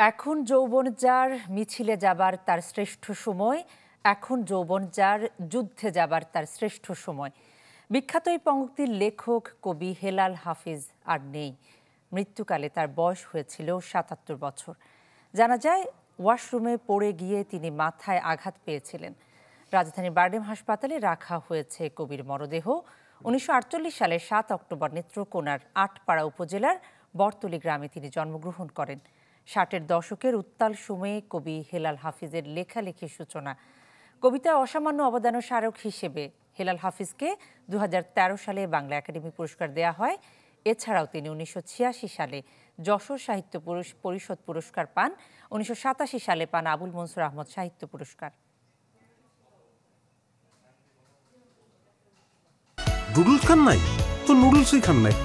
এখন যৌবন যার মিছিলে যাবার তার শ্রেষ্ঠ সময়, এখন যৌবন যার যুদ্ধে যাবার তার শ্রেষ্ঠ সময়। বিখ্যাত এই পংক্তির লেখক কবি হেলাল হাফিজ আর নেই। মৃত্যুকালে তার বয়স হয়েছিল ৭৭ বছর। জানা যায়, ওয়াশরুমে পড়ে গিয়ে তিনি মাথায় আঘাত পেয়েছিলেন। রাজধানীর বারডেম হাসপাতালে রাখা হয়েছে কবির মরদেহ। ১৯৪৮ সালের ৭ অক্টোবর নেত্রকোনার আটপাড়া উপজেলার বরতলী গ্রামে তিনি জন্মগ্রহণ করেন। ৬০-এর দশকের উত্তাল সময়ে কবি হেলাল হাফিজের লেখালেখির সূচনা। কবিতায় অসামান্য অবদানের স্মারক হিসেবে হেলাল হাফিজকে ২০১৩ সালে বাংলা একাডেমি পুরস্কার দেয়া হয়। এছাড়াও তিনি ১৯৮৬ সালে যশোর সাহিত্য পরিষদ পুরস্কার পান। ১৯৮৭ সালে পান আবুল মনসুর আহমদ সাহিত্য পুরস্কার। নুডলস খান নাই তো নুডলসই খান নাই।